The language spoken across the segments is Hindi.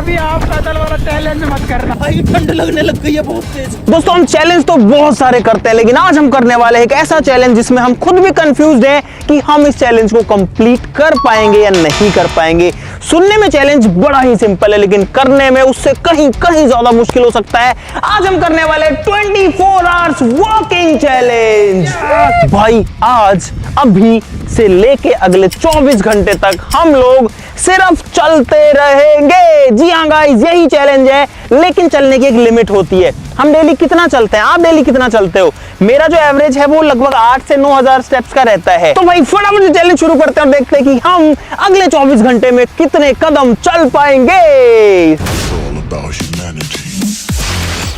अभी आप पैदल वाला चैलेंज मत करना भाई, ठंड लगने लग गई है बहुत तेज। दोस्तों हम चैलेंज तो बहुत सारे करते हैं, लेकिन आज हम करने वाले हैं एक ऐसा चैलेंज जिसमें हम खुद भी कंफ्यूज्ड हैं कि हम इस चैलेंज को कंप्लीट कर पाएंगे या नहीं कर पाएंगे। सुनने में चैलेंज बड़ा ही सिंपल है, लेकिन करने में उससे कहीं कहीं ज्यादा मुश्किल हो सकता है। आज हम करने वाले 24 आवर्स वॉकिंग चैलेंज। भाई आज अभी से लेके अगले 24 घंटे तक हम लोग सिर्फ चलते रहेंगे। जी हाँ गाइस, यही चैलेंज है, लेकिन चलने की एक लिमिट होती है। हम डेली कितना चलते हैं, आप डेली कितना चलते हो? मेरा जो एवरेज है वो लगभग 8 से 9,000 स्टेप्स का रहता है। तो भाई फटाफट चैलेंज शुरू करते हैं और देखते हैं कि हम अगले 24 घंटे में कितने कदम चल पाएंगे।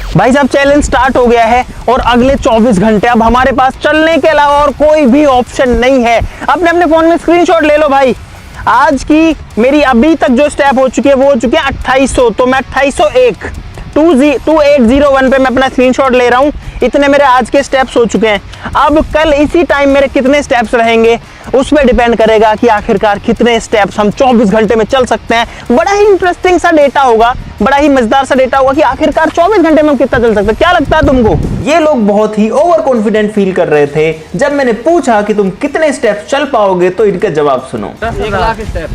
भाई साहब चैलेंज स्टार्ट हो गया है और अगले 24 घंटे अब हमारे पास चलने के अलावा और कोई भी ऑप्शन नहीं है। अपने अपने फोन में स्क्रीनशॉट ले लो भाई। आज की मेरी अभी तक जो स्टेप हो चुकी है वो हो चुकी है 2800, तो मैं 2801 2801 पे मैं अपना स्क्रीनशॉट ले रहा हूं। इतने मेरे आज के स्टेप्स हो चुके हैं। अब कल इसी टाइम मेरे कितने स्टेप्स रहेंगे उस पर डिपेंड करेगा कि आखिरकार कितने स्टेप्स हम 24 घंटे में चल सकते हैं। बड़ा ही इंटरेस्टिंग सा डेटा होगा, बड़ा ही मजेदार सा डेटा होगा कि आखिरकार 24 घंटे में हम कितना चल सकते हैं। क्या लगता है तुमको? ये लोग बहुत ही ओवर कॉन्फिडेंट फील कर रहे थे जब मैंने पूछा कि तुम कितने स्टेप्स चल पाओगे, तो इनका जवाब सुनो। 1 लाख स्टेप।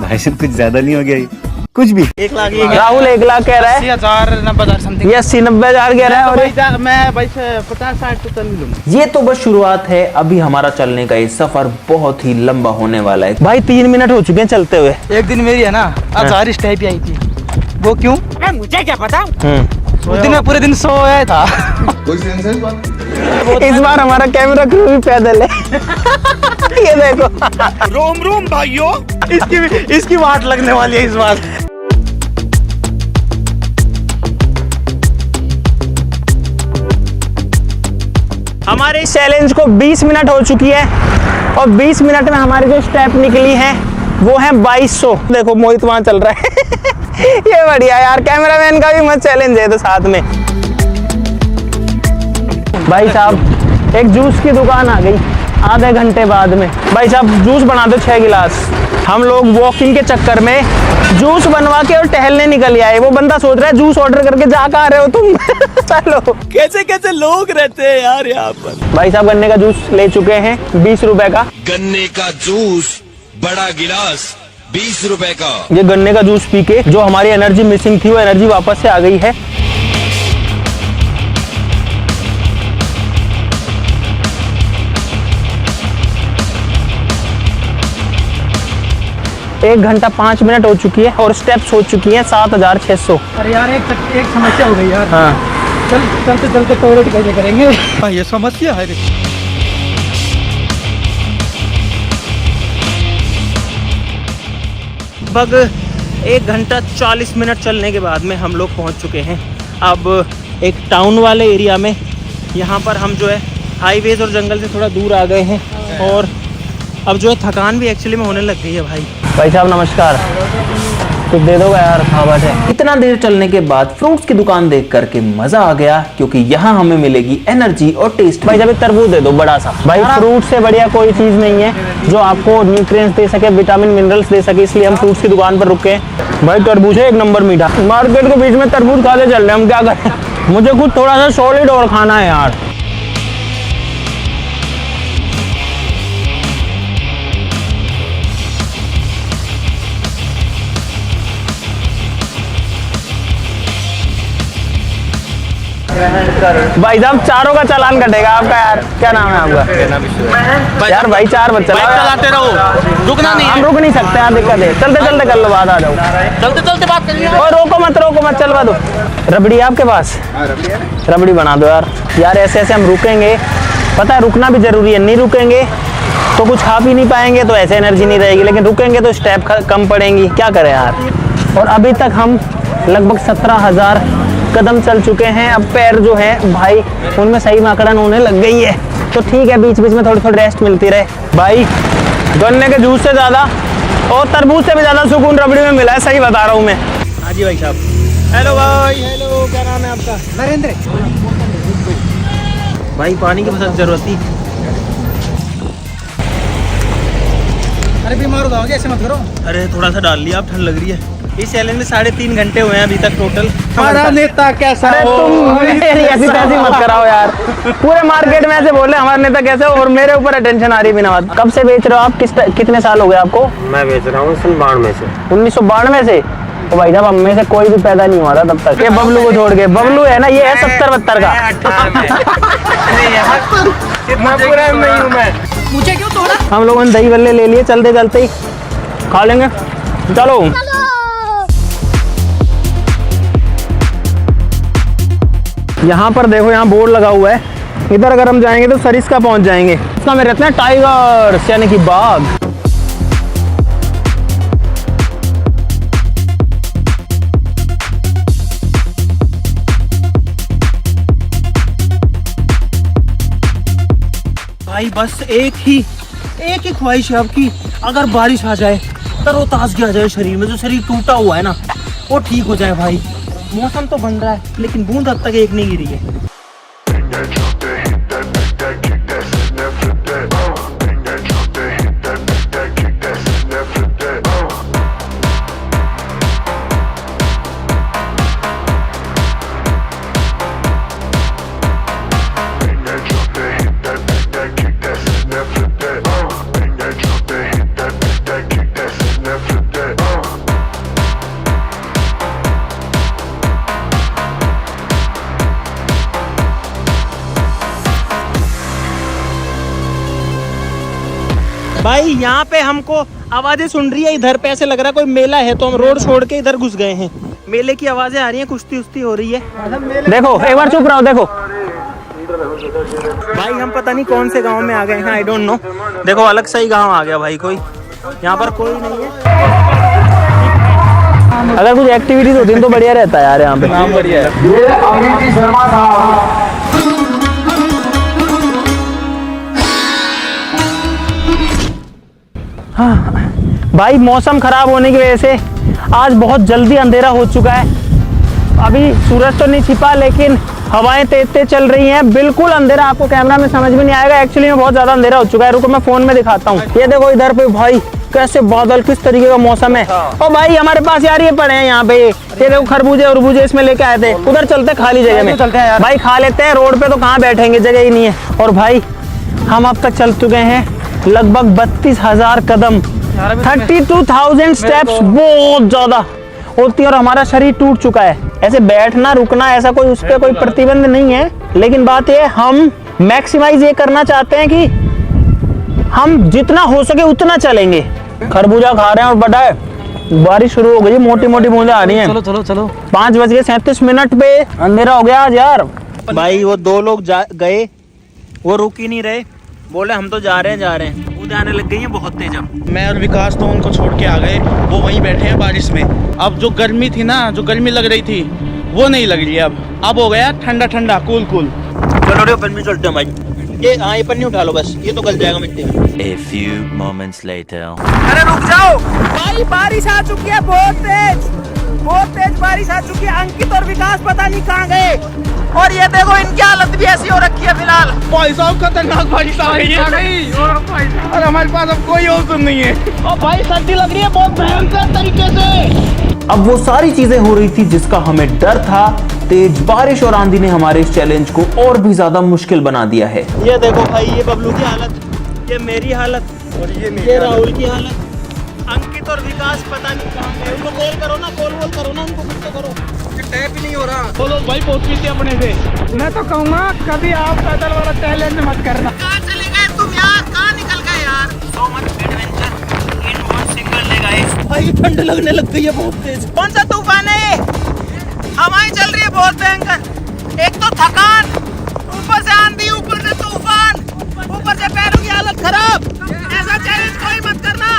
भाई साहब कुछ ज्यादा नहीं हो गया? कुछ भी 1 लाख। राहुल 1 लाख कह रहा है, 80,000 90,000 समथिंग। ये 80-90,000 कह रहा है और मैं भाई 50-60 तो चल लूंगा। ये तो बस शुरुआत है, अभी हमारा चलने का ये सफर बहुत ही लंबा होने वाला है। भाई 3 मिनट हो चुके हैं चलते हुए। एक दिन मेरी है ना 1000 स्टेप ही आई थी। वो क्यों? मुझे क्या पता। उस दिन मैं पूरे दिन सोया था। इस बार हमारा कैमरा क्रू भी पैदल है। ये देखो। रोम रोम भाइयों, इसकी वाट लगने वाली है इस बार। हमारे इस चैलेंज को 20 मिनट हो चुकी है और 20 मिनट में हमारी जो स्टेप निकली है वो है 2200। देखो मोहित वहां चल रहा है। ये बढ़िया यार, कैमरामैन का भी मस्त चैलेंज है तो साथ में। भाई साहब एक जूस की दुकान आ गई आधे घंटे बाद में। भाई साहब जूस बना दो 6 गिलास। हम लोग वॉकिंग के चक्कर में जूस बनवा के और टहलने निकल आए। वो बंदा सोच रहा है जूस ऑर्डर करके जा कहाँ रहे हो तुम? चलो कैसे कैसे लोग रहते हैं यार यहाँ पर। भाई साहब गन्ने का जूस ले चुके हैं 20 रुपए का। गन्ने का जूस बड़ा गिलास 20 रुपए का। ये गन्ने का जूस पी के जो हमारी एनर्जी मिसिंग थी वो एनर्जी वापस से आ गई है। एक घंटा 5 मिनट हो चुकी है और स्टेप्स हो चुकी हैं 7600। अरे यार एक समस्या हो गई यार। हाँ चलते चलते टॉयलेट कैसे करेंगे? ये समस्या है। लगभग 1 घंटा 40 मिनट चलने के बाद में हम लोग पहुंच चुके हैं अब एक टाउन वाले एरिया में। यहाँ पर हम जो है हाईवेज और जंगल से थोड़ा दूर आ गए हैं और अब जो है थकान भी एक्चुअली में होने लग गई है। भाई साहब नमस्कार, कुछ दे दोगे यार? खावत है। इतना देर चलने के बाद फ्रूट्स की दुकान देख करके मजा आ गया, क्योंकि यहाँ हमें मिलेगी एनर्जी और टेस्ट। भाई जब एक तरबूज दे दो बड़ा सा। भाई फ्रूट से बढ़िया कोई चीज नहीं है जो आपको न्यूट्रिएंट्स दे सके, विटामिन मिनरल्स दे सके, इसलिए हम फ्रूट्स की दुकान पर रुके हैं। भाई तरबूज है 1 नंबर मीठा। मार्केट के बीच में तरबूज खाते चल रहे हैं, हम क्या करें? मुझे कुछ थोड़ा सा सॉलिड और खाना है यार। भाई साहब चारों का चालान कटेगा आपका यार। क्या नाम है आपका? यार भाई 4 बच्चे चलाते रहो, रुकना नहीं। हम रुक नहीं सकते यार, दिक्कत है। चलते चलते कर लो, बाद आ जाओ। चलते चलते बात करिए। और रोको मत चलवा दो। रबड़ी आपके पास? रबड़ी बना दो यार। यार ऐसे ऐसे हम रुकेंगे, पता है रुकना भी जरूरी है। नहीं रुकेंगे तो कुछ खा पी नहीं पाएंगे, तो ऐसे एनर्जी नहीं रहेगी, लेकिन रुकेंगे तो स्टेप कम पड़ेंगी। क्या करें यार? और अभी तक हम लगभग 17,000 कदम चल चुके हैं। अब पैर जो है भाई उनमें सही माकड़न होने लग गई है, तो ठीक है बीच बीच में थोड़ी थोड़ी रेस्ट मिलती रहे। भाई गन्ने के जूस से ज़्यादा और तरबूज से भी ज़्यादा सुकून रबड़ी में मिला है, सही बता रहा हूँ मैं। हाँ जी भाई साहब। हेलो भाई। हेलो, क्या नाम है आपका? नरेंद्र। भाई पानी की बहुत जरूरत थी। अरे बीमार हो जाओगे, ऐसे मत करो। अरे थोड़ा सा डाल लिया, अब ठंड लग रही है। इस चैलेंज में 3.5 घंटे हुए हैं अभी तक टोटल। हमारा नेता कैसा अरे हो? तुम मेरी ऐसी तैसी मत कराओ यार। पूरे मार्केट में ऐसे बोले हमारे नेता कैसे हो और मेरे ऊपर अटेंशन आ रही है बिना बात। कब से बेच रहे हो आप? कितने साल हो गए आपको? मैं बेच रहा हूँ 1992 से। 1992 से? तो भाई साहब हम में से कोई भी पैदा नहीं हुआ था तब तक। ये बबलू को छोड़ के, बबलू है ना, ये है 70-72 का। इतना पूरा नहीं हूँ मैं। मुझे क्यों तोड़ा? हम लोगों ने दही बल्ले ले लिए, चलते चलते ही खा लेंगे। चलो यहाँ पर देखो, यहाँ बोर्ड लगा हुआ है। इधर अगर हम जाएंगे तो सरिस्का पहुंच जाएंगे। इसका में रहते हैं टाइगर्स यानी कि बाघ। भाई बस एक ही ख्वाहिश है आपकी, अगर बारिश आ जाए, तरोताजगी आ जाए शरीर में, जो शरीर टूटा हुआ है ना वो ठीक हो जाए भाई। मौसम तो बन रहा है लेकिन बूंद अब तक एक नहीं गिरी है। भाई यहाँ पे हमको आवाजें सुन रही है, इधर पे ऐसे लग रहा है कोई मेला है, तो हम रोड छोड़ के इधर घुस गए हैं। मेले की आवाजें आ रही हैं, कुश्ती उश्ती हो रही है। देखो एक बार चुप रहो, देखो भाई हम पता नहीं कौन से गांव में आ गए हैं, आई डोंट नो। देखो अलग सा ही गांव आ गया भाई, कोई यहाँ पर कोई नहीं है। अगर कुछ एक्टिविटीज होती है तो बढ़िया रहता है यार यहाँ पे। नाम बढ़िया है। भाई मौसम खराब होने की वजह से आज बहुत जल्दी अंधेरा हो चुका है। अभी सूरज तो नहीं छिपा लेकिन हवाएं तेज तेज चल रही हैं, बिल्कुल अंधेरा। आपको कैमरा में समझ में नहीं आएगा, एक्चुअली में बहुत ज्यादा अंधेरा हो चुका है। रुको मैं फोन में दिखाता हूँ। ये देखो इधर पे भाई कैसे बादल, किस तरीके का मौसम है। और भाई हमारे पास यार ये पड़े हैं यहाँ पे, ये देखो खरबूजे उरबूजे इसमें लेके आए थे। उधर चलते खाली जगह में चलते हैं यार। भाई, खा लेते हैं। रोड पे तो कहाँ बैठेंगे, जगह ही नहीं है। और भाई हम अब तक चल चुके हैं लगभग 32,000 कदम, 32,000 स्टेप्स, बहुत ज्यादा होती है। और हमारा शरीर टूट चुका है। ऐसे बैठना रुकना ऐसा कोई उस पर कोई प्रतिबंध नहीं है, लेकिन बात यह है हम मैक्सिमाइज ये करना चाहते हैं कि हम जितना हो सके उतना चलेंगे। खरबूजा खा रहे हैं और बड़ा है, बारिश शुरू हो गई, मोटी मोटी बूंदें आ रही हैं। चलो चलो चलो 5:37 पे अंधेरा हो गया आज यार। भाई वो दो लोग गए, वो रुक ही नहीं रहे, बोले हम तो जा रहे हैं। कूदे आने लग गई है बहुत तेज। अब मैं और विकास तो उनको छोड़ के आ गए, वो वहीं बैठे हैं बारिश में। अब जो गर्मी थी ना, जो गर्मी लग रही थी वो नहीं लग रही है अब हो गया ठंडा ठंडा कूल कूल। चलो रे पन्नी चलते हैं भाई। ये हाँ ये पन्नी उठा लो बस, ये तो गल जाएगा मिट्टी में। A few moments later. अरे रुक जाओ भाई, बारिश आ चुकी है, बहुत तेज बारिश आ चुकी है। अंकित और विकास पता नहीं कहाँ गए, और ये देखो इनकी हालत भी ऐसी हो रखी है फिलहाल। भाई साहब खतरनाक बारिश आ गई है और हमारे पास अब कोई ऑप्शन नहीं है। और भाई सर्दी लग रही है बहुत भयंकर तरीके से। अब वो सारी चीजें हो रही थी जिसका हमें डर था। तेज बारिश और आंधी ने हमारे इस चैलेंज को और भी ज्यादा मुश्किल बना दिया है। ये देखो भाई, ये बबलू की हालत, ये मेरी हालत और ये राहुल की हालत। अंकित और विकास पता नहीं कहाँ गए। उनको कॉल करो ना, कॉल करो ना उनको, कुछ तो करो। टैप ही नहीं हो रहा। बोलो भाई पहुंच गए अपने से। मैं तो कहूँगा कभी आप पैदल वाला चैलेंज मत करना। कहाँ चले गए तुम यार, कहाँ निकल गए यार? So much adventure in one single day guys। भाई ठंड लगने लग गई है बहुत तेज। कौन सा तूफान है? हवाएं चल रही है बहुत भयंकर। एक तो थकान, ऊपर से आंधी, ऊपर से तूफान, ऊपर से पैरों की हालत खराब। ऐसा चैलेंज कोई मत करना।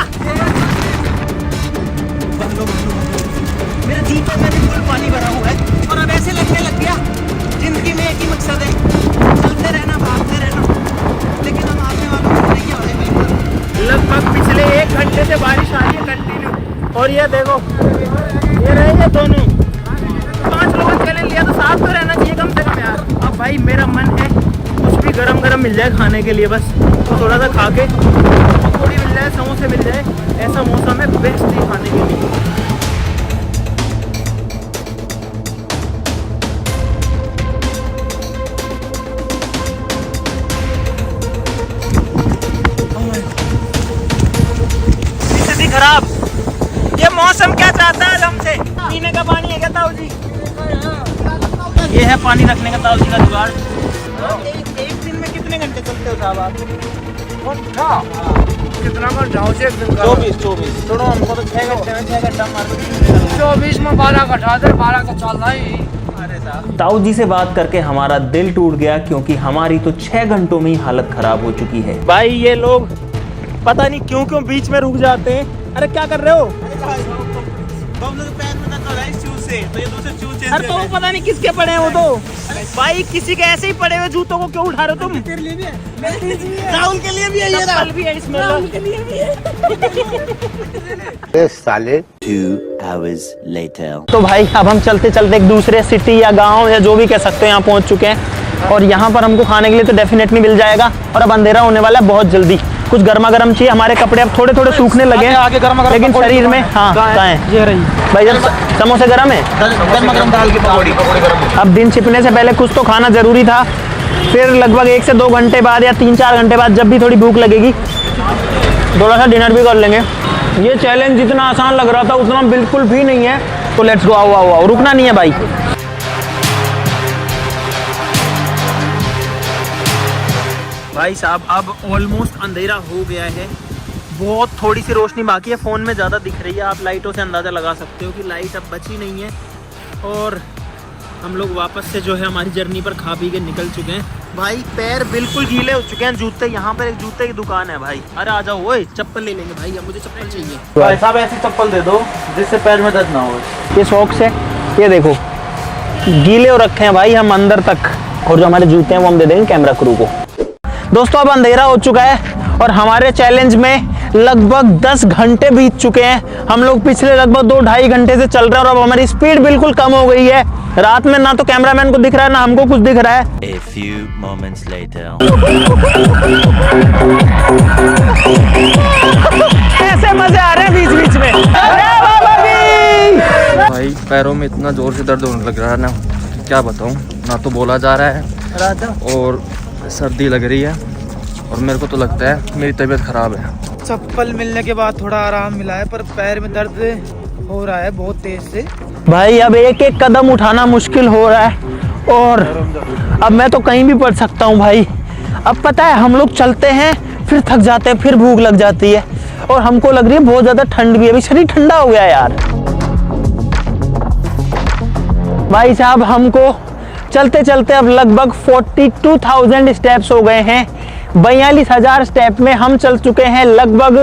मेरे जूतों में भी फुल पानी भरा हुआ है और अब ऐसे लगने लग गया जिंदगी में एक ही मकसद है, चलते रहना, भागते रहना। लेकिन हम आने वालों को नहीं हो रहे। लगभग पिछले 1 घंटे से बारिश आ रही है कंटिन्यू। और ये देखो ये रहे ये दोनों 5 लोगों चैलेंज लिया तो साथ तो रहना चाहिए कम से कम यार। अब भाई मेरा मन है कुछ भी गरम गरम मिल जाए खाने के लिए, बस तो थोड़ा सा खा के, पकौड़ी मिल जाए, समोसे मिल जाए, ऐसा मौसम है बेस्ट ही खाने के लिए। मौसम क्या चाहता है हमसे? पीने का पानी है क्या ताऊ जी? ये है पानी रखने का ताऊ जी का जुगाड़। एक दिन में कितने घंटे चलते हो साहब आप? कितना कर जाओ से 24। छोड़ो हमको तो 6 घंटे में 6 घंटा मार 24 में 12 घटा दे, 12 का चल रहा है। अरे साहब ताऊ जी से बात करके हमारा दिल टूट गया, क्योंकि हमारी तो 6 घंटों में ही हालत खराब हो चुकी है। भाई ये लोग पता नहीं क्यों बीच में रुक जाते हैं। अरे क्या कर रहे हो? अरे तो वो पता नहीं किसके पड़े हैं वो तो। भाई किसी के ऐसे ही पड़े हुए जूतों को क्यों उठा रहे हो तुम? तेरे लिए भी है, राहुल के लिए भी है, ये राहुल भी है इसमें, राहुल के लिए भी है। साले 2 hours later. तो भाई अब हम चलते चलते एक दूसरे सिटी या गांव या जो भी कह सकते हैं यहाँ पहुँच चुके हैं, और यहाँ पर हमको खाने के लिए तो डेफिनेटली मिल जाएगा। और अब अंधेरा होने वाला है बहुत जल्दी। कुछ गर्मा गर्म चाहिए। हमारे कपड़े अब थोड़े थोड़े सूखने लगे हैं, लेकिन शरीर में कहाँ है ये रही भाई? जब समोसे गर्म है, गरम दाल की पकौड़ी गरम। अब दिन छिपने से पहले कुछ तो खाना जरूरी था। फिर लगभग 1 से 2 घंटे बाद या 3-4 घंटे बाद जब भी थोड़ी भूख लगेगी, थोड़ा सा डिनर भी कर लेंगे। ये चैलेंज जितना आसान लग रहा था उतना बिल्कुल भी नहीं है। तो लेट्स गो, आओ, रुकना नहीं है भाई। भाई साहब अब ऑलमोस्ट अंधेरा हो गया है। बहुत थोड़ी सी रोशनी बाकी है, फ़ोन में ज़्यादा दिख रही है। आप लाइटों से अंदाज़ा लगा सकते हो कि लाइट अब बची नहीं है। और हम लोग वापस से जो है हमारी जर्नी पर खा पी के निकल चुके हैं। भाई पैर बिल्कुल गीले हो चुके हैं। जूते, यहाँ पर एक जूते की दुकान है भाई। अरे आ जाओ, ओए चप्पल ले लेंगे भाई, अब मुझे चप्पल चाहिए। भाई साहब ऐसी चप्पल दे दो जिससे पैर में दर्द ना हो। ये शौक से, ये देखो गीले हो रखे हैं भाई हम अंदर तक। और जो हमारे जूते हैं वो हम दे देंगे कैमरा क्रू को। दोस्तों अब अंधेरा हो चुका है और हमारे चैलेंज में लगभग 10 घंटे बीत चुके हैं। हम लोग पिछले लगभग 2-2.5 घंटे से चल रहे हैं और अब हमारी स्पीड बिल्कुल कम हो गई है। रात में ना तो कैमरामैन को दिख रहा है ना हमको कुछ दिख रहा है। A few moments later. कैसे मजे आ रहे हैं बीच बीच में। भाई पैरों में इतना जोर से दर्द होने लग रहा है ना, क्या बताऊं। ना तो बोला जा रहा है और सर्दी लग रही है, और मेरे को तो लगता है मेरी तबीयत खराब है। चप्पल मिलने के बाद थोड़ा आराम मिला है, पर पैर में दर्द हो रहा है बहुत तेज से। भाई अब एक एक कदम उठाना मुश्किल हो रहा है, और अब मैं तो कहीं भी पड़ सकता हूँ भाई। अब पता है हम लोग चलते हैं फिर थक जाते हैं, फिर भूख लग जाती है, और हमको लग रही है बहुत ज़्यादा ठंड भी है। अभी शरीर ठंडा हो गया यार। भाई साहब हमको चलते चलते अब लगभग 42,000 स्टेप्स हो गए हैं। 42,000 स्टेप में हम चल चुके हैं लगभग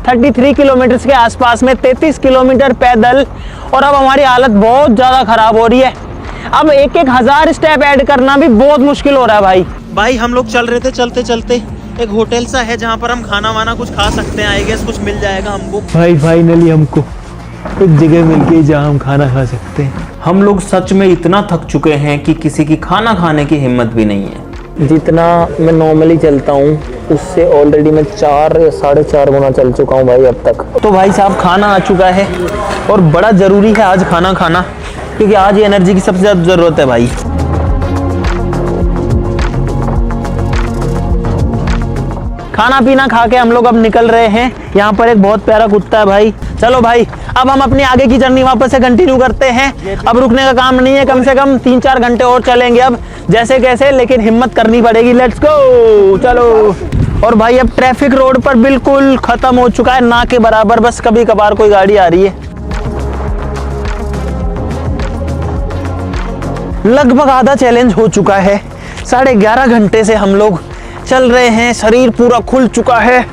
33 किलोमीटर के आसपास में, 33 किलोमीटर पैदल। और अब हमारी हालत बहुत ज़्यादा ख़राब हो रही है। अब 1,000 स्टेप ऐड करना भी बहुत मुश्किल हो रहा है भाई। हम लोग चल रहे थे, चलते चलते एक होटल सा है जहाँ पर हम खाना वाना कुछ खा सकते हैं। आई गेस कुछ मिल जाएगा हमको। भाई फाइनली हमको एक जगह मिल गई जहाँ हम खाना खा सकते हैं। हम लोग सच में इतना थक चुके हैं कि किसी की खाना खाने की हिम्मत भी नहीं है। जितना मैं नॉर्मली चलता हूँ उससे ऑलरेडी मैं 4 या 4.5 गुना चल चुका हूँ भाई अब तक। तो भाई साहब खाना आ चुका है और बड़ा ज़रूरी है आज खाना खाना, क्योंकि आज ये एनर्जी की सबसे ज़्यादा ज़रूरत है भाई। खाना पीना खा के हम लोग अब निकल रहे हैं। यहाँ पर एक बहुत प्यारा कुत्ता है भाई। चलो भाई अब हम अपनी आगे की जर्नी वापस से कंटिन्यू करते हैं। अब रुकने का काम नहीं है, कम से कम 3-4 घंटे और चलेंगे अब जैसे कैसे, लेकिन हिम्मत करनी पड़ेगी। लेट्स गो, चलो। और भाई अब ट्रैफिक रोड पर बिल्कुल खत्म हो चुका है, ना के बराबर, बस कभी कभार कोई गाड़ी आ रही है। लगभग आधा चैलेंज हो चुका है। 11.5 घंटे से हम लोग चल रहे हैं, शरीर पूरा खुल चुका है।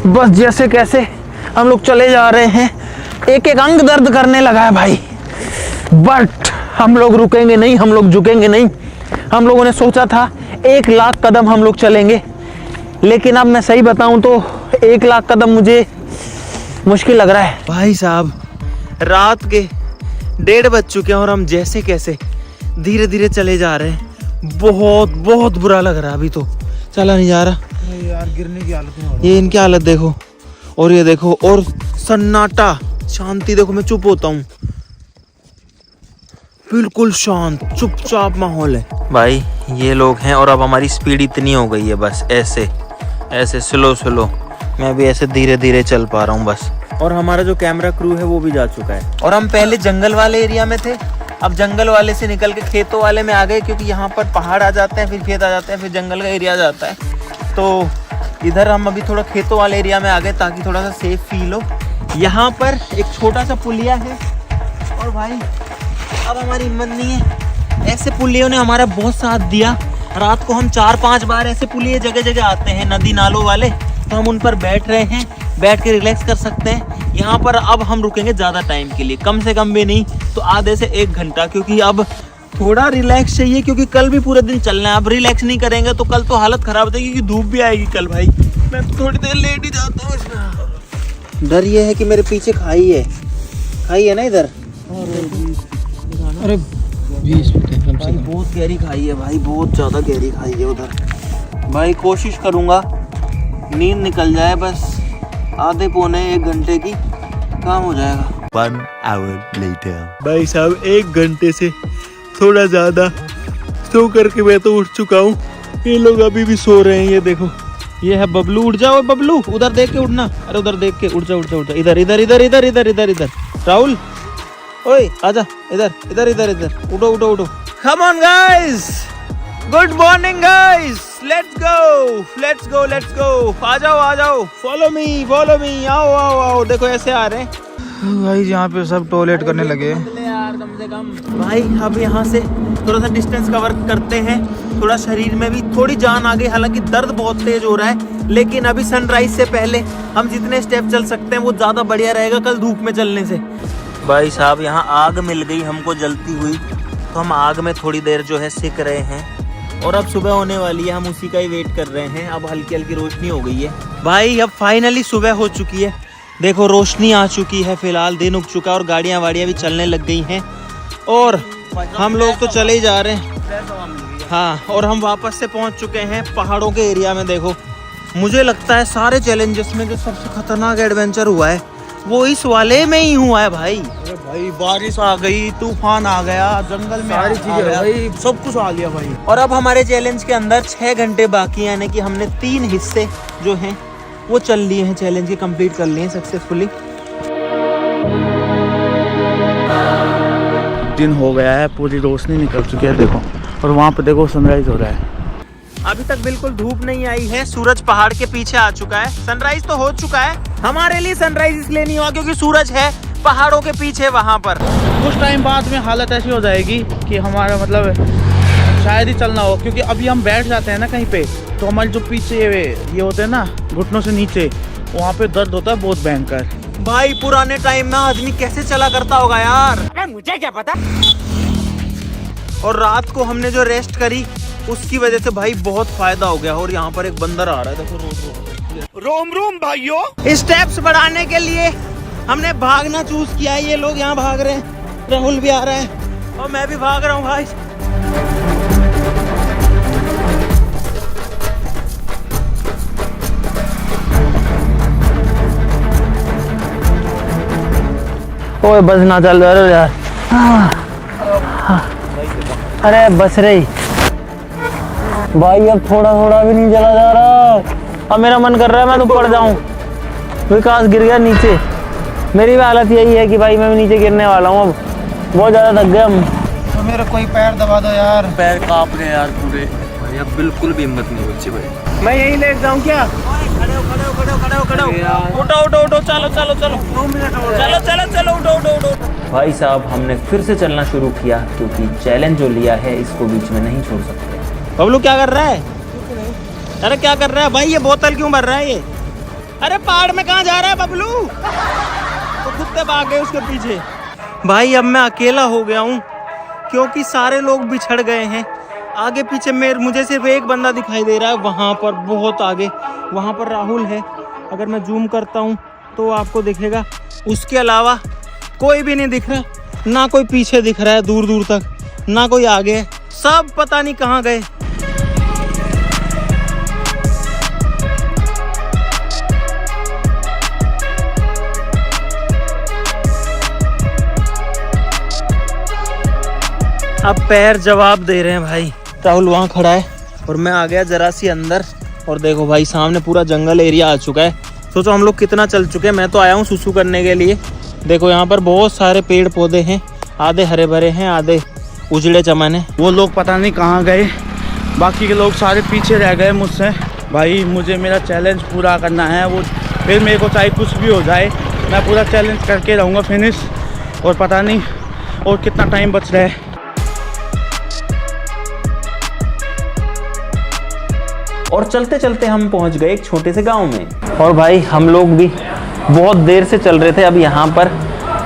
बस जैसे कैसे हम लोग चले जा रहे हैं। एक एक अंग दर्द करने लगा है भाई, बट हम लोग रुकेंगे नहीं, हम लोग झुकेंगे नहीं। हम लोगों ने सोचा था 1 लाख कदम हम लोग चलेंगे, लेकिन अब मैं सही बताऊं तो 1 लाख कदम मुझे मुश्किल लग रहा है। भाई साहब रात के 1:30 बज चुके हैं और हम जैसे कैसे धीरे धीरे चले जा रहे हैं। बहुत बहुत बुरा लग रहा है, अभी तो चला नहीं जा रहा यार, गिरने की हालत में। ये इनकी हालत देखो, और ये देखो, और सन्नाटा, शांति देखो। मैं चुप होता हूँ, बिल्कुल शांत चुपचाप माहौल है भाई। ये लोग हैं और अब हमारी स्पीड इतनी हो गई है, बस ऐसे ऐसे स्लो स्लो। मैं भी ऐसे धीरे धीरे चल पा रहा हूँ बस। और हमारा जो कैमरा क्रू है वो भी जा चुका है। और हम पहले जंगल वाले एरिया में थे, अब जंगल वाले से निकल के खेतों वाले में आ गए, क्योंकि यहाँ पर पहाड़ आ जाते हैं, फिर खेत आ जाते हैं, फिर जंगल का एरिया आ जाता है। तो इधर हम अभी थोड़ा खेतों वाले एरिया में आ गए ताकि थोड़ा सा सेफ फील हो। यहाँ पर एक छोटा सा पुलिया है और भाई अब हमारी हिम्मत नहीं है, ऐसे पुलियों ने हमारा बहुत साथ दिया। रात को हम 4-5 बार ऐसे पुलिये जगह जगह आते हैं नदी नालों वाले, तो हम उन पर बैठ रहे हैं, बैठ के रिलैक्स कर सकते हैं। यहाँ पर अब हम रुकेंगे ज़्यादा टाइम के लिए, कम से कम भी नहीं तो आधे से 1 घंटा, क्योंकि अब थोड़ा रिलैक्स चाहिए, क्योंकि कल भी पूरे दिन चलना है। अब रिलैक्स नहीं करेंगे तो कल तो हालत ख़राब हो जाएगी, क्योंकि धूप भी आएगी कल भाई। मैं थोड़ी देर लेट ही जाता हूँ। डर ये है कि मेरे पीछे खाई है ना इधर। अरे 20 फुट है कम से भाई कम। बहुत गहरी खाई है भाई, बहुत ज़्यादा गहरी खाई है उधर। भाई कोशिश करूँगा नींद निकल जाए, बस आधे पौने 1 घंटे की काम हो जाएगा। 1 hour later. भाई साहब 1 घंटे से थोड़ा ज़्यादा सो करके मैं तो उठ चुका हूँ। ये लोग अभी भी सो रहे हैं। ये देखो, ये है बबलू। उठ जाओ बबलू, उधर देख के उठना। अरे उधर देख के उठ जा, उठ जा, उठ जा। इधर इधर इधर इधर इधर इधर इधर। राहुल ओए आजा, इधर इधर इधर इधर। उठो उठो उठो। Come on guys, good morning guys, let's go let's go let's go. आ जाओ, फॉलो मी, आओ आओ आओ। देखो ऐसे आ रहे हैं भाई, यहाँ पे सब टॉयलेट करने लगे। यार कम से कम। भाई अब यहाँ से थोड़ा सा डिस्टेंस कवर करते हैं, थोड़ा शरीर में भी थोड़ी जान आ गई। हालांकि दर्द बहुत तेज हो रहा है, लेकिन अभी सनराइज से पहले हम जितने स्टेप चल सकते हैं वो ज़्यादा बढ़िया रहेगा कल धूप में चलने से। भाई साहब यहाँ आग मिल गई हमको जलती हुई, तो हम आग में थोड़ी देर जो है सिक रहे हैं। और अब सुबह होने वाली है, हम उसी का ही वेट कर रहे हैं। अब हल्की हल्की रोशनी हो गई है भाई, अब फाइनली सुबह हो चुकी है। देखो रोशनी आ चुकी है, फिलहाल दिन उग चुका है और गाड़ियाँ वाड़ियाँ भी चलने लग गई हैं। और हम लोग तो चले ही जा रहे हैं। हाँ, और हम वापस से पहुँच चुके हैं पहाड़ों के एरिया में। देखो मुझे लगता है सारे चैलेंजेस में जो सबसे खतरनाक एडवेंचर हुआ है वो इस वाले में ही हुआ है भाई। अरे भाई, बारिश आ गई, तूफान आ गया, जंगल में सारी चीजें भाई, सब कुछ आ गया भाई। और अब हमारे चैलेंज के अंदर 6 घंटे बाकी, यानी कि हमने 3 हिस्से जो हैं वो चल लिए हैं, चैलेंज के कंप्लीट कर लिए हैं सक्सेसफुली। दिन हो गया है, पूरी रोशनी निकल चुकी है देखो, और वहाँ पे देखो सनराइज हो रहा है। अभी तक बिल्कुल धूप नहीं आई है, सूरज पहाड़ के पीछे आ चुका है। सनराइज तो हो चुका है, हमारे लिए सनराइज इसलिए नहीं हुआ क्योंकि सूरज है पहाड़ों के पीछे वहाँ पर। कुछ टाइम बाद में हालत ऐसी हो जाएगी कि हमारा मतलब शायद ही चलना हो, क्योंकि अभी हम बैठ जाते हैं ना कहीं पे, तो हमारे जो पीछे ये होते हैं ना घुटनों से नीचे, वहाँ पे दर्द होता है बहुत भयंकर। भाई पुराने टाइम में आदमी कैसे चला करता होगा यार, मुझे क्या पता। और रात को हमने जो रेस्ट करी उसकी वजह से भाई बहुत फायदा हो गया। और यहाँ पर एक बंदर आ रहा है, देखो रोम रोम भाइयों। स्टेप्स बढ़ाने के लिए हमने भागना चूज किया है। ये लोग यहाँ भाग रहे हैं, राहुल भी आ रहा है और मैं भी भाग रहा हूँ भाई। ओए बस ना चल रहा यार। अरे बस रही भाई, अब थोड़ा थोड़ा भी नहीं चला जा रहा। अब मेरा मन कर रहा है मैं तो पड़ जाऊं। विकास गिर गया नीचे, मेरी भी हालत यही है कि भाई मैं भी नीचे गिरने वाला हूँ। अब बहुत ज़्यादा थक गए हम। तो मेरा कोई पैर दबा दो यार। पैर कांप रहे हैं यार पूरे भाई, अब बिल्कुल भी हिम्मत नहीं बची भाई। मैं यहीं लेट जाऊँ क्या? खड़े हो खड़े हो खड़े हो खड़े हो खड़े हो, उठो उठो उठो, चलो चलो चलो, 2 मिनट हो, चलो चलो चलो, उठो उठो उठो। भाई साहब हमने फिर से चलना शुरू किया, क्योंकि चैलेंज जो लिया है इसको बीच में नहीं छोड़ सकते। बबलू क्या कर रहा है? अरे क्या कर रहा है भाई, ये बोतल क्यों भर रहा है ये? अरे पहाड़ में कहाँ जा रहा है बबलू? तो कुत्ते भाग गए उसके पीछे। भाई अब मैं अकेला हो गया हूँ, क्योंकि सारे लोग बिछड़ गए हैं। आगे पीछे मुझे सिर्फ एक बंदा दिखाई दे रहा है, वहाँ पर बहुत आगे, वहाँ पर राहुल है। अगर मैं जूम करता हूँ तो आपको दिखेगा, उसके अलावा कोई भी नहीं दिख रहा। ना कोई पीछे दिख रहा है दूर दूर तक, ना कोई आगे है, सब पता नहीं कहाँ गए। अब पैर जवाब दे रहे हैं भाई। राहुल वहाँ खड़ा है और मैं आ गया जरा सी अंदर, और देखो भाई सामने पूरा जंगल एरिया आ चुका है। सोचो हम लोग कितना चल चुके हैं। मैं तो आया हूँ सुसु करने के लिए। देखो यहाँ पर बहुत सारे पेड़ पौधे हैं, आधे हरे भरे हैं, आधे उजड़े चमन है। वो लोग पता नहीं कहाँ गए, बाकी के लोग सारे पीछे रह गए मुझसे। भाई मुझे मेरा चैलेंज पूरा करना है, वो फिर मेरे को चाहे कुछ भी हो जाए मैं पूरा चैलेंज करके रहूँगा फिनिश। और पता नहीं और कितना टाइम बच रहा है। और चलते चलते हम पहुंच गए एक छोटे से गांव में। और भाई हम लोग भी बहुत देर से चल रहे थे। अब यहाँ पर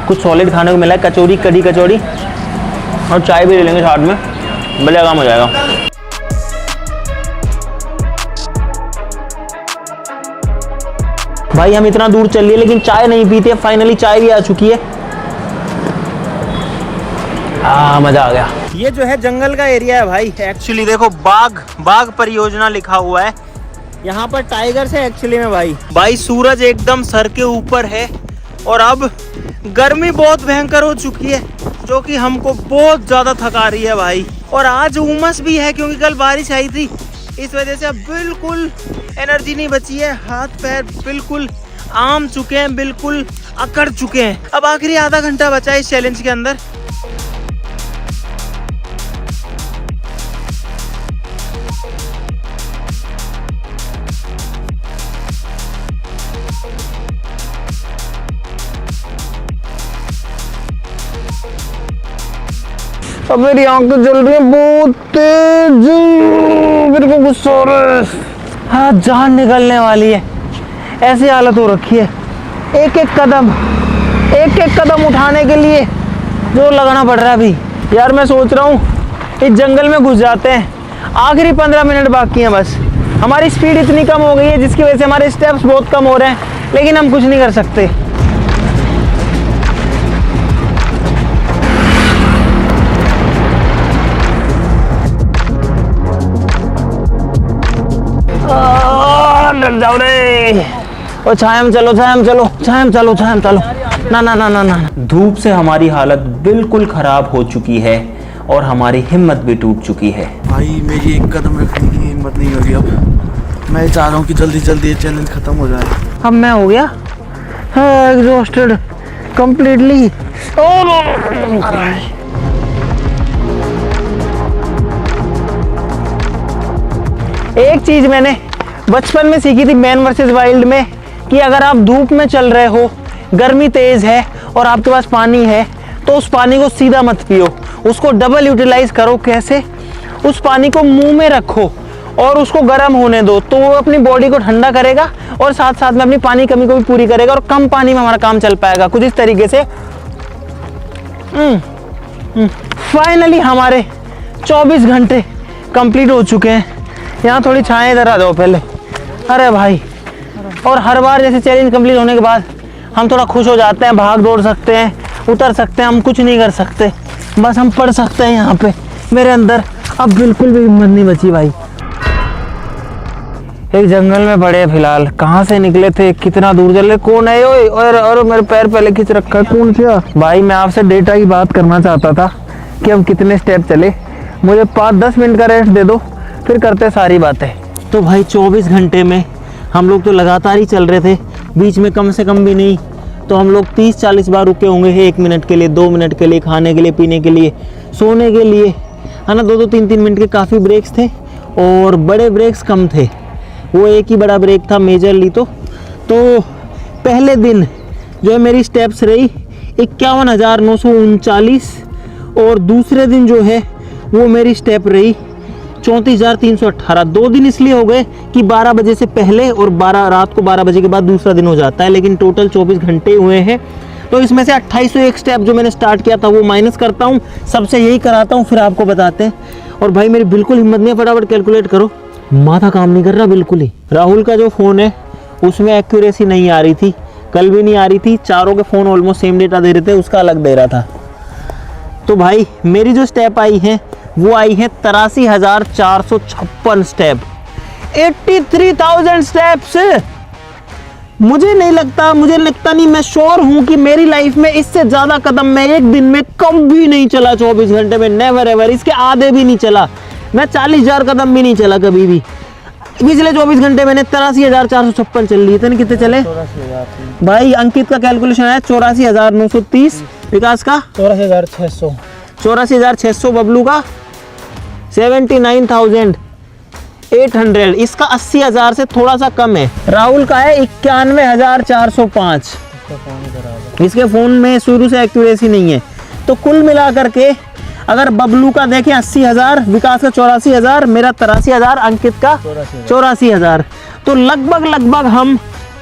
कुछ सॉलिड खाने को मिला है, कचौरी, कड़ी कचौरी, और चाय भी ले लेंगे साथ में, बढ़िया काम हो जाएगा। भाई हम इतना दूर चल लिए लेकिन चाय नहीं पीते। फाइनली चाय भी आ चुकी है। मजा आ गया। ये जो है जंगल का एरिया है भाई। एक्चुअली देखो बाघ परियोजना लिखा हुआ है। यहाँ पर टाइगर्स है एक्चुअली में भाई सूरज एकदम सर के ऊपर है और अब गर्मी बहुत भयंकर हो चुकी है जो कि हमको बहुत ज्यादा थका रही है भाई। और आज उमस भी है क्योंकि कल बारिश आई थी, इस वजह से अब बिल्कुल एनर्जी नहीं बची है। हाथ पैर बिल्कुल आम चुके हैं, बिल्कुल अकड़ चुके हैं। अब आखिरी आधा घंटा बचा है इस चैलेंज के अंदर। अब मेरी आंखें जल रही है बहुत तेज, मेरे को गुस्सा हो रहा है। हाँ, जान निकलने वाली है, ऐसी हालत हो रखी है। एक एक कदम उठाने के लिए जोर लगाना पड़ रहा है अभी। यार मैं सोच रहा हूँ इस जंगल में घुस जाते हैं। आखिरी 15 मिनट बाकी हैं बस। हमारी स्पीड इतनी कम हो गई है जिसकी वजह से हमारे स्टेप्स बहुत कम हो रहे हैं, लेकिन हम कुछ नहीं कर सकते। जाओ रे, ओ छायम चलो। ना। धूप से हमारी हालत बिल्कुल खराब हो चुकी है और हमारी हिम्मत भी टूट चुकी है। भाई मेरी एक कदम रखने की हिम्मत नहीं हो रही। अब मैं चाह रहा हूँ कि जल्दी जल्दी ये चैलेंज खत्म हो जाए। अब मैं हो गया एग्जॉस्टेड कंप्लीटली। एक चीज मैंने बचपन में सीखी थी मैन वर्सेस वाइल्ड में कि अगर आप धूप में चल रहे हो, गर्मी तेज है और आपके पास पानी है तो उस पानी को सीधा मत पियो, उसको डबल यूटिलाइज करो। कैसे? उस पानी को मुंह में रखो और उसको गर्म होने दो, तो वो अपनी बॉडी को ठंडा करेगा और साथ साथ में अपनी पानी कमी को भी पूरी करेगा और कम पानी में हमारा काम चल पाएगा। कुछ इस तरीके से। फाइनली हमारे 24 घंटे कंप्लीट हो चुके हैं। यहाँ थोड़ी छाएं, इधर आ जाओ पहले। अरे भाई, और हर बार जैसे चैलेंज कंप्लीट होने के बाद हम थोड़ा खुश हो जाते हैं, भाग दौड़ सकते हैं, उतर सकते हैं। हम कुछ नहीं कर सकते, बस हम पढ़ सकते हैं। यहाँ पे मेरे अंदर अब बिल्कुल भी हिम्मत नहीं बची भाई। एक जंगल में पड़े फिलहाल। कहाँ से निकले थे, कितना दूर चले, कौन है? ओए और मेरे पैर पहले खींच रखा है, कौन सा? भाई मैं आपसे डेटा की बात करना चाहता था कि हम कितने स्टेप चले। मुझे 5-10 मिनट का रेस्ट दे दो, फिर करते सारी बातें। तो भाई 24 घंटे में हम लोग तो लगातार ही चल रहे थे, बीच में कम से कम भी नहीं तो हम लोग 30-40 बार रुके होंगे। 1 मिनट के लिए, 2 मिनट के लिए, खाने के लिए, पीने के लिए, सोने के लिए, है ना। 2-2, 3-3 मिनट के काफ़ी ब्रेक्स थे और बड़े ब्रेक्स कम थे। वो एक ही बड़ा ब्रेक था मेजरली। तो पहले दिन जो है मेरी स्टेप्स रही 51,939 और दूसरे दिन जो है वो मेरी स्टेप रही 34,318। 2 दिन इसलिए हो गए कि 12 बजे से पहले और रात को 12 बजे के बाद दूसरा दिन हो जाता है, लेकिन टोटल 24 घंटे हुए हैं। तो इसमें से 2801 स्टेप जो मैंने स्टार्ट किया था वो माइनस करता हूँ, सबसे यही कराता हूँ, फिर आपको बताते हैं। और भाई मेरी बिल्कुल हिम्मत नहीं है, फटाफट कैलकुलेट करो। माथा काम नहीं कर रहा बिल्कुल ही। राहुल का जो फ़ोन है उसमें एक्यूरेसी नहीं आ रही थी, कल भी नहीं आ रही थी। चारों के फ़ोन ऑलमोस्ट सेम डेटा दे रहे थे, उसका अलग दे रहा था। तो भाई मेरी जो स्टेप आई है वो आई है 83,456 स्टेप, 83,000 स्टेप्स। मुझे लगता नहीं, मैं श्योर हूं कि मेरी लाइफ में इससे ज्यादा कदम मैं एक दिन में कभी नहीं चला। 24 घंटे में नेवर एवर, इसके आधे भी नहीं चला। मैं 40,000 कदम भी नहीं चला कभी भी। पिछले 24 घंटे मैंने 83,456 चल ली। इतने कितने चले भाई? अंकित का कैलकुलेशन है 84,930, विकास का 84,600, 84,600, बबलू का 79,800, इसका 80,000 से थोड़ा सा कम है। राहुल का है 91,405, इसके फोन में शुरू से एक्यूरेसी नहीं है। तो कुल मिला करके अगर बबलू का देखें 80,000, विकास का 84,000, मेरा 83,000, अंकित का 84,000, तो लगभग हम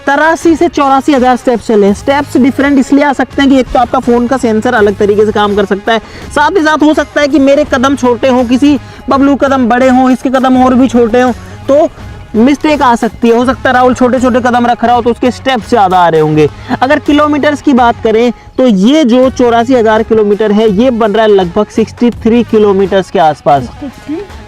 83 से 84,000 स्टेप्स चले। स्टेप्स डिफरेंट इसलिए आ सकते हैं कि एक तो आपका फोन का सेंसर अलग तरीके से काम कर सकता है, साथ ही साथ हो सकता है कि मेरे कदम छोटे हों, किसी बबलू कदम बड़े हों, इसके कदम और भी छोटे हों, तो मिस्टेक आ सकती है। हो सकता है राहुल छोटे छोटे कदम रख रहा हो तो उसके स्टेप्स ज़्यादा आ रहे होंगे। अगर किलोमीटर्स की बात करें तो ये जो 84,000 किलोमीटर है ये बन रहा है लगभग 63 किलोमीटर्स के आसपास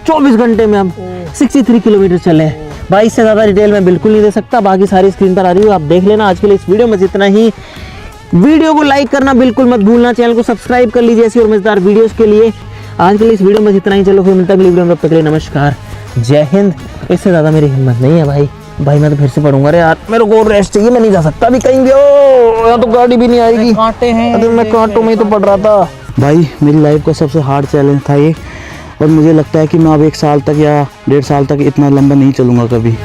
24 घंटे में। हम 63 किलोमीटर चले हैं भाई, इससे ज़्यादा डिटेल मैं बिल्कुल नहीं दे सकता। बाकी सारी स्क्रीन पर आ रही हो, आप देख लेना। आज के लिए इस वीडियो में जितना ही। वीडियो को लाइक करना बिल्कुल मत भूलना, चैनल को सब्सक्राइब कर लीजिए ऐसी और मजेदार वीडियोस के लिए। आज के लिए इस वीडियो में जितना ही। चलो फिर मिलता है अगली वीडियो में, तब तक के लिए नमस्कार, जय हिंद। इससे ज़्यादा मेरी हिम्मत नहीं है भाई। मैं तो फिर से पढ़ूंगा। अरे यार मेरे को रेस्ट चाहिए, मैं नहीं जा सकता अभी कहीं भी। हो या तो गाड़ी भी नहीं आएगी, कांटे हैं। अरे मैं कांटों में ही तो पढ़ रहा था भाई। मेरी लाइफ का सबसे हार्ड चैलेंज था ये, और मुझे लगता है कि मैं अब 1 साल तक या 1.5 साल तक इतना लंबा नहीं चलूँगा कभी।